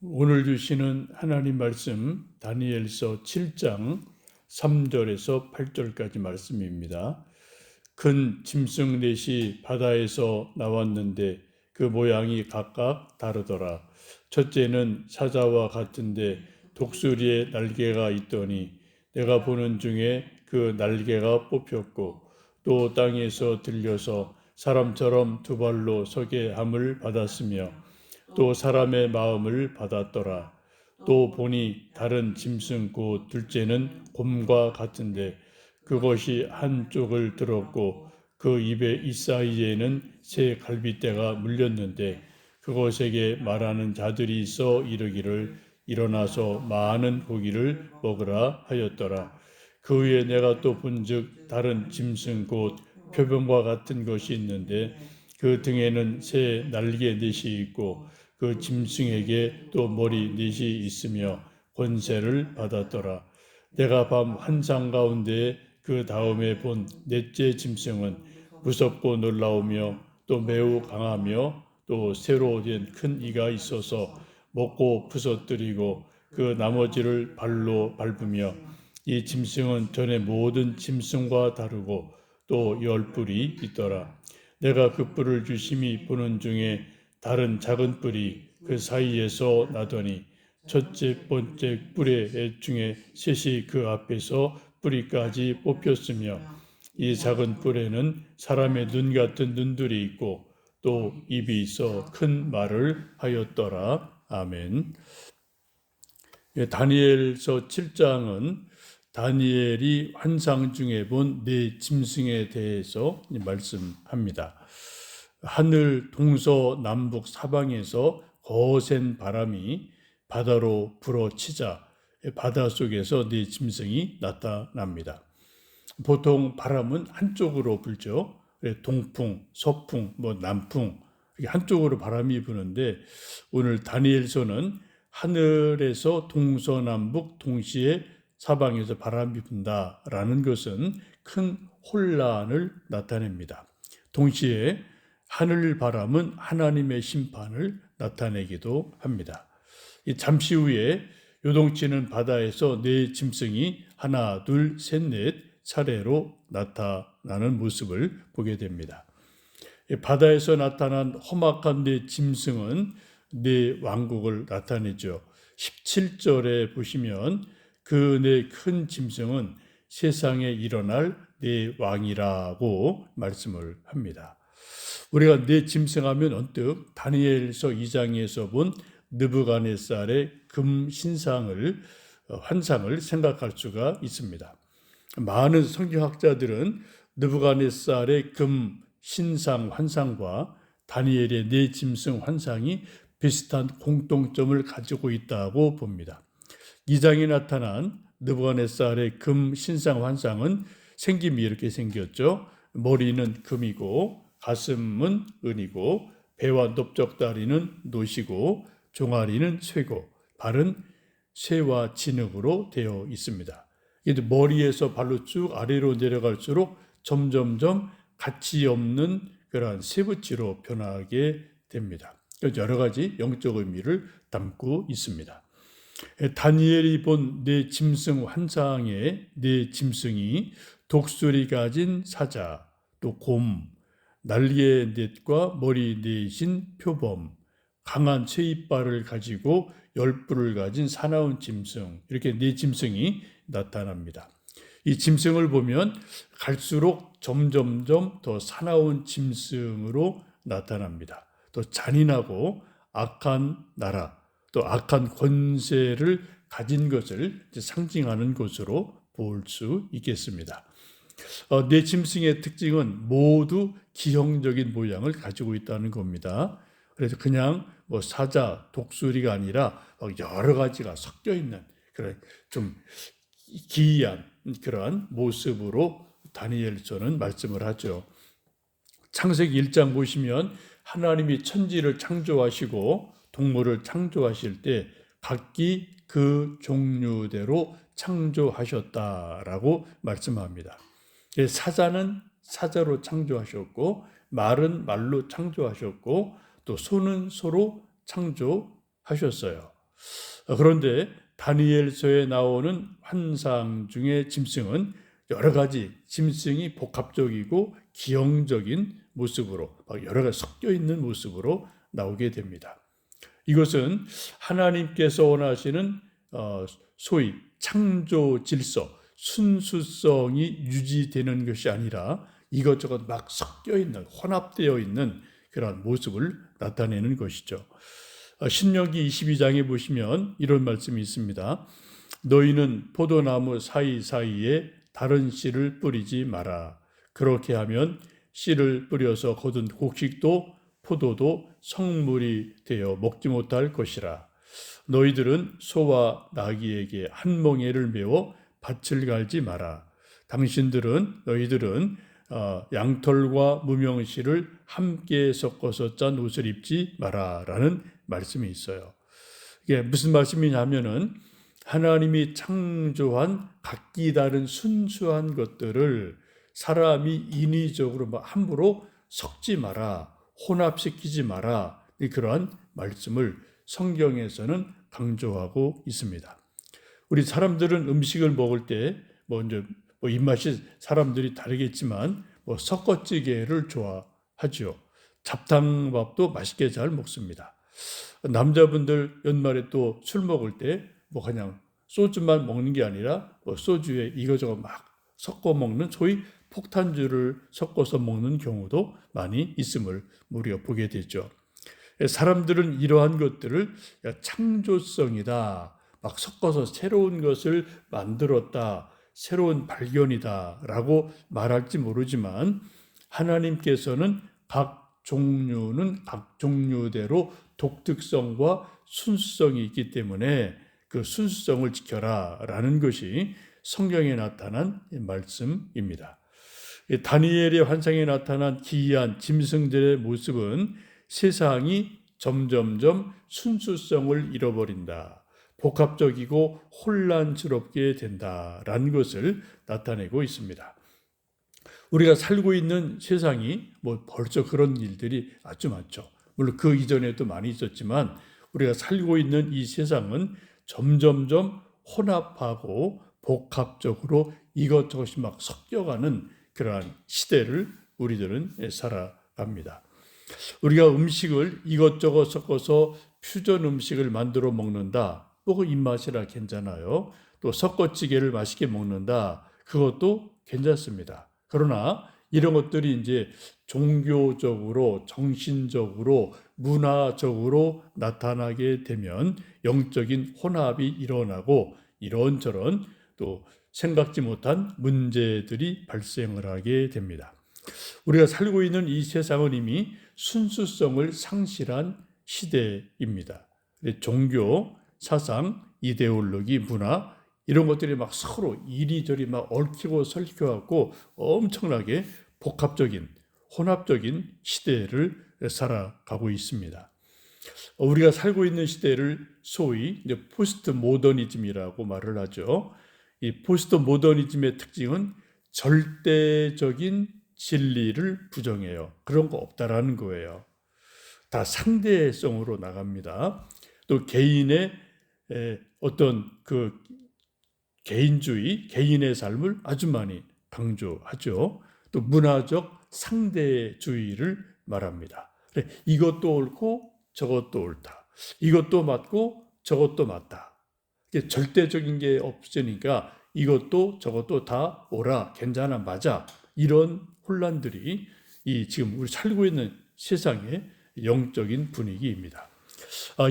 오늘 주시는 하나님 말씀 다니엘서 7장 3절에서 8절까지 말씀입니다. 큰 짐승 넷이 바다에서 나왔는데 그 모양이 각각 다르더라. 첫째는 사자와 같은데 독수리의 날개가 있더니 내가 보는 중에 그 날개가 뽑혔고 또 땅에서 들려서 사람처럼 두 발로 서게 함을 받았으며 또 사람의 마음을 받았더라. 또 보니 다른 짐승 곧 둘째는 곰과 같은데 그것이 한쪽을 들었고 그 입의 이사이에는 새 갈빗대가 물렸는데 그것에게 말하는 자들이 있어 이르기를 일어나서 많은 고기를 먹으라 하였더라. 그 후에 내가 또 본즉 다른 짐승 곧 표범과 같은 것이 있는데 그 등에는 새 날개 넷이 있고 그 짐승에게 또 머리 넷이 있으며 권세를 받았더라. 내가 밤 환상 가운데 그 다음에 본 넷째 짐승은 무섭고 놀라우며 또 매우 강하며 또 새로 된 큰 이가 있어서 먹고 부서뜨리고 그 나머지를 발로 밟으며 이 짐승은 전에 모든 짐승과 다르고 또 10뿔이 있더라. 내가 그 뿔을 유심히 보는 중에 다른 작은 뿔이 그 사이에서 나더니 첫째 번째 뿔의 중에 셋이 그 앞에서 뿌리까지 뽑혔으며 이 작은 뿔에는 사람의 눈 같은 눈들이 있고 또 입이 있어 큰 말을 하였더라. 아멘. 다니엘서 7장은 다니엘이 환상 중에 본 네 짐승에 대해서 말씀합니다. 하늘 동서남북 사방에서 거센 바람이 바다로 불어치자 바닷속에서 네 짐승이 나타납니다. 보통 바람은 한쪽으로 불죠. 동풍, 서풍, 남풍 한쪽으로 바람이 부는데 오늘 다니엘서는 하늘에서 동서남북 동시에 사방에서 바람이 분다라는 것은 큰 혼란을 나타냅니다. 동시에 하늘 바람은 하나님의 심판을 나타내기도 합니다. 잠시 후에 요동치는 바다에서 네 짐승이 하나, 둘, 셋, 넷 차례로 나타나는 모습을 보게 됩니다. 바다에서 나타난 험악한 네 짐승은 네 왕국을 나타내죠. 17절에 보시면 그 네 큰 짐승은 세상에 일어날 네 왕이라고 말씀을 합니다. 우리가 네 짐승하면 언뜻 다니엘서 2장에서 본 느부갓네살의 금 신상을 환상을 생각할 수가 있습니다. 많은 성경학자들은 느부갓네살의 금 신상 환상과 다니엘의 네 짐승 환상이 비슷한 공통점을 가지고 있다고 봅니다. 2장에 나타난 느부갓네살의 금 신상 환상은 생김이 이렇게 생겼죠. 머리는 금이고 가슴은 은이고 배와 넓적다리는 노시고 종아리는 쇠고 발은 쇠와 진흙으로 되어 있습니다. 머리에서 발로 쭉 아래로 내려갈수록 점점점 가치 없는 그러한 쇠붙이로 변하게 됩니다. 여러 가지 영적 의미를 담고 있습니다. 다니엘이 본 네 짐승 환상의 네 짐승이 독수리 가진 사자, 또 곰, 날개 넷과 머리 넷인 표범, 강한 쇠이빨을 가지고 10뿔을 가진 사나운 짐승, 이렇게 네 짐승이 나타납니다. 이 짐승을 보면 갈수록 점점점 더 사나운 짐승으로 나타납니다. 또 잔인하고 악한 나라, 또 악한 권세를 가진 것을 상징하는 것으로 볼 수 있겠습니다. 네 짐승의 특징은 모두 기형적인 모양을 가지고 있다는 겁니다. 그래서 그냥 사자, 독수리가 아니라 여러 가지가 섞여 있는 그런 좀 기이한 그러한 모습으로 다니엘서는 말씀을 하죠. 창세기 1장 보시면 하나님이 천지를 창조하시고 동물을 창조하실 때 각기 그 종류대로 창조하셨다라고 말씀합니다. 사자는 사자로 창조하셨고 말은 말로 창조하셨고 또 소는 소로 창조하셨어요. 그런데 다니엘서에 나오는 환상 중의 짐승은 여러 가지 짐승이 복합적이고 기형적인 모습으로 여러 가지 섞여 있는 모습으로 나오게 됩니다. 이것은 하나님께서 원하시는 소위 창조 질서, 순수성이 유지되는 것이 아니라 이것저것 막 섞여 있는, 혼합되어 있는 그런 모습을 나타내는 것이죠. 신명기 22장에 보시면 이런 말씀이 있습니다. 너희는 포도나무 사이사이에 다른 씨를 뿌리지 마라. 그렇게 하면 씨를 뿌려서 거둔 곡식도 포도도 성물이 되어 먹지 못할 것이라. 너희들은 소와 나귀에게 한 멍에를 메워 밭을 갈지 마라. 너희들은 양털과 무명실을 함께 섞어서 짠 옷을 입지 마라 라는 말씀이 있어요. 이게 무슨 말씀이냐면은 하나님이 창조한 각기 다른 순수한 것들을 사람이 인위적으로 함부로 섞지 마라, 혼합시키지 마라, 그러한 말씀을 성경에서는 강조하고 있습니다. 우리 사람들은 음식을 먹을 때 먼저 입맛이 사람들이 다르겠지만 섞어찌개를 좋아하죠. 잡탕밥도 맛있게 잘 먹습니다. 남자분들 연말에 또 술 먹을 때 그냥 소주만 먹는 게 아니라 소주에 이거저거 막 섞어 먹는 소위 폭탄주를 섞어서 먹는 경우도 많이 있음을 우리가 보게 되죠. 사람들은 이러한 것들을 창조성이다, 막 섞어서 새로운 것을 만들었다, 새로운 발견이다 라고 말할지 모르지만 하나님께서는 각 종류는 각 종류대로 독특성과 순수성이 있기 때문에 그 순수성을 지켜라 라는 것이 성경에 나타난 말씀입니다. 다니엘의 환상에 나타난 기이한 짐승들의 모습은 세상이 점점점 순수성을 잃어버린다, 복합적이고 혼란스럽게 된다라는 것을 나타내고 있습니다. 우리가 살고 있는 세상이 벌써 그런 일들이 아주 많죠. 물론 그 이전에도 많이 있었지만 우리가 살고 있는 이 세상은 점점점 혼합하고 복합적으로 이것저것이 막 섞여가는 그러한 시대를 우리들은 살아갑니다. 우리가 음식을 이것저것 섞어서 퓨전 음식을 만들어 먹는다. 그 입맛이라 괜찮아요. 또 섞어찌개를 맛있게 먹는다. 그것도 괜찮습니다. 그러나 이런 것들이 이제 종교적으로, 정신적으로, 문화적으로 나타나게 되면 영적인 혼합이 일어나고 이런저런 또 생각지 못한 문제들이 발생을 하게 됩니다. 우리가 살고 있는 이 세상은 이미 순수성을 상실한 시대입니다. 종교, 사상, 이데올로기, 문화 이런 것들이 막 서로 이리저리 막 얽히고 설켜갖고 엄청나게 복합적인, 혼합적인 시대를 살아가고 있습니다. 우리가 살고 있는 시대를 소위 포스트 모더니즘이라고 말을 하죠. 이 포스트 모더니즘의 특징은 절대적인 진리를 부정해요. 그런 거 없다라는 거예요. 다 상대성으로 나갑니다. 또 개인의 어떤 그 개인주의, 개인의 삶을 아주 많이 강조하죠. 또 문화적 상대주의를 말합니다. 이것도 옳고 저것도 옳다. 이것도 맞고 저것도 맞다. 절대적인 게 없으니까 이것도 저것도 다 옳아, 괜찮아, 맞아. 이런 혼란들이 지금 우리 살고 있는 세상의 영적인 분위기입니다.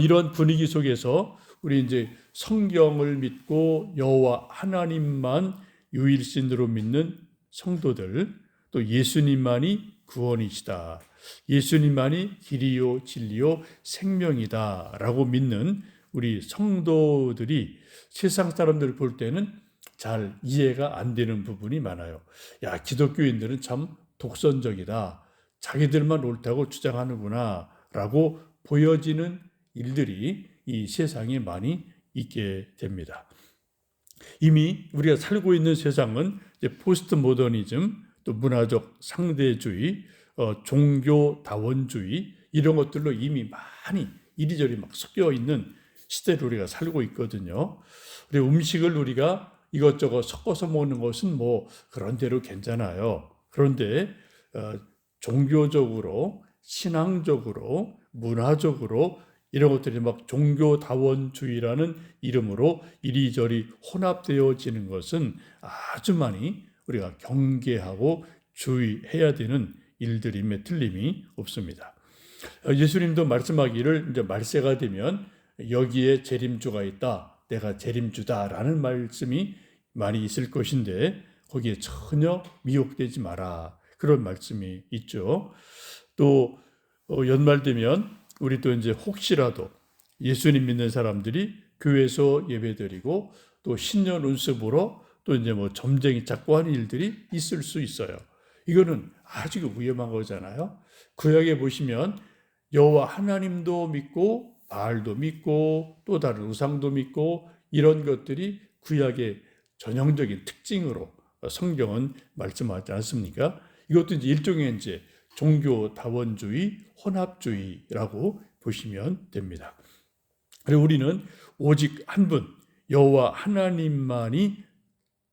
이런 분위기 속에서 우리 이제 성경을 믿고 여호와 하나님만 유일신으로 믿는 성도들, 또 예수님만이 구원이시다, 예수님만이 길이요 진리요 생명이다라고 믿는 우리 성도들이 세상 사람들 볼 때는 잘 이해가 안 되는 부분이 많아요. 야, 기독교인들은 참 독선적이다, 자기들만 옳다고 주장하는구나 라고 보여지는 일들이 이 세상에 많이 있게 됩니다. 이미 우리가 살고 있는 세상은 이제 포스트 모더니즘, 또 문화적 상대주의, 종교 다원주의 이런 것들로 이미 많이 이리저리 막 섞여 있는 시대를 우리가 살고 있거든요. 그리고 음식을 우리가 이것저것 섞어서 먹는 것은 뭐 그런 대로 괜찮아요. 그런데 종교적으로, 신앙적으로, 문화적으로 이런 것들이 막 종교다원주의라는 이름으로 이리저리 혼합되어지는 것은 아주 많이 우리가 경계하고 주의해야 되는 일들임에 틀림이 없습니다. 예수님도 말씀하기를 이제 말세가 되면 여기에 재림주가 있다, 내가 재림주다라는 말씀이 많이 있을 것인데 거기에 전혀 미혹되지 마라, 그런 말씀이 있죠. 또 연말 되면 우리 또 이제 혹시라도 예수님 믿는 사람들이 교회에서 예배드리고 또 신년 운습으로 또 이제 뭐 점쟁이 잡고 하는 일들이 있을 수 있어요. 이거는 아주 위험한 거잖아요. 구약에 보시면 여호와 하나님도 믿고 바알도 믿고 또 다른 우상도 믿고 이런 것들이 구약의 전형적인 특징으로 성경은 말씀하지 않습니까? 이것도 이제 일종의 이제 종교다원주의, 혼합주의라고 보시면 됩니다. 그리고 우리는 오직 한 분, 여호와 하나님만이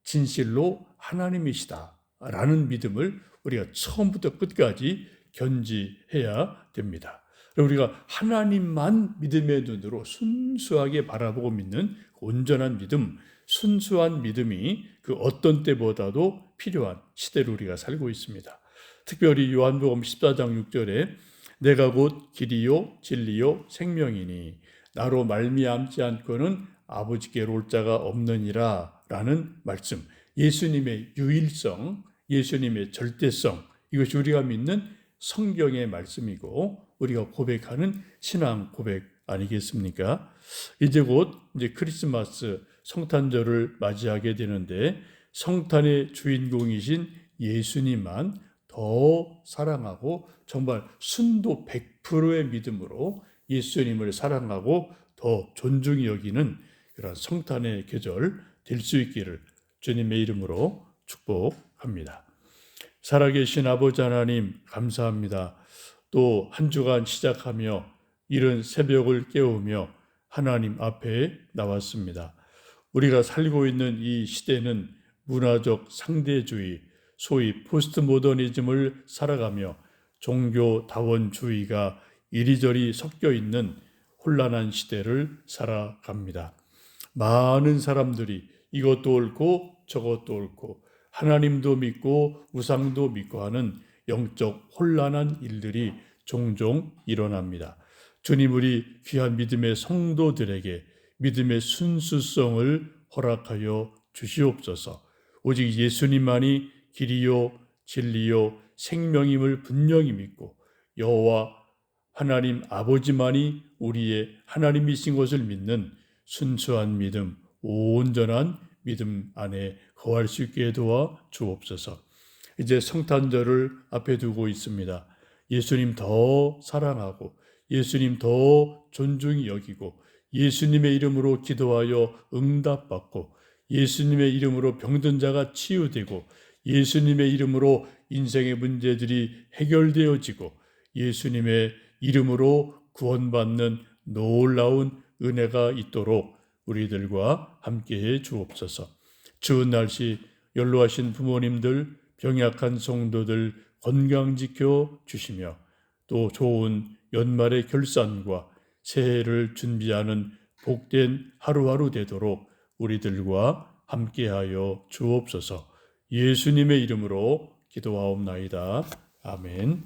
진실로 하나님이시다라는 믿음을 우리가 처음부터 끝까지 견지해야 됩니다. 우리가 하나님만 믿음의 눈으로 순수하게 바라보고 믿는 온전한 믿음, 순수한 믿음이 그 어떤 때보다도 필요한 시대로 우리가 살고 있습니다. 특별히 요한복음 14장 6절에 내가 곧 길이요 진리요 생명이니 나로 말미암지 않고는 아버지께로 올 자가 없느니라 라는 말씀, 예수님의 유일성, 예수님의 절대성, 이것이 우리가 믿는 성경의 말씀이고 우리가 고백하는 신앙 고백 아니겠습니까? 이제 곧 크리스마스 성탄절을 맞이하게 되는데 성탄의 주인공이신 예수님만 더 사랑하고 정말 순도 100%의 믿음으로 예수님을 사랑하고 더 존중히 여기는 그런 성탄의 계절 될 수 있기를 주님의 이름으로 축복합니다. 살아계신 아버지 하나님 감사합니다. 또 한 주간 시작하며 이른 새벽을 깨우며 하나님 앞에 나왔습니다. 우리가 살고 있는 이 시대는 문화적 상대주의, 소위 포스트모더니즘을 살아가며 종교다원주의가 이리저리 섞여 있는 혼란한 시대를 살아갑니다. 많은 사람들이 이것도 옳고 저것도 옳고 하나님도 믿고 우상도 믿고 하는 영적 혼란한 일들이 종종 일어납니다. 주님, 우리 귀한 믿음의 성도들에게 믿음의 순수성을 허락하여 주시옵소서. 오직 예수님만이 길이요 진리요 생명임을 분명히 믿고 여호와 하나님 아버지만이 우리의 하나님이신 것을 믿는 순수한 믿음, 온전한 믿음 안에 거할 수 있게 도와 주옵소서. 이제 성탄절을 앞에 두고 있습니다. 예수님 더 사랑하고 예수님 더 존중히 여기고 예수님의 이름으로 기도하여 응답받고 예수님의 이름으로 병든 자가 치유되고 예수님의 이름으로 인생의 문제들이 해결되어지고 예수님의 이름으로 구원받는 놀라운 은혜가 있도록 우리들과 함께해 주옵소서. 추운 날씨 연로하신 부모님들, 병약한 성도들 건강 지켜 주시며 또 좋은 연말의 결산과 새해를 준비하는 복된 하루하루 되도록 우리들과 함께하여 주옵소서. 예수님의 이름으로 기도하옵나이다. 아멘.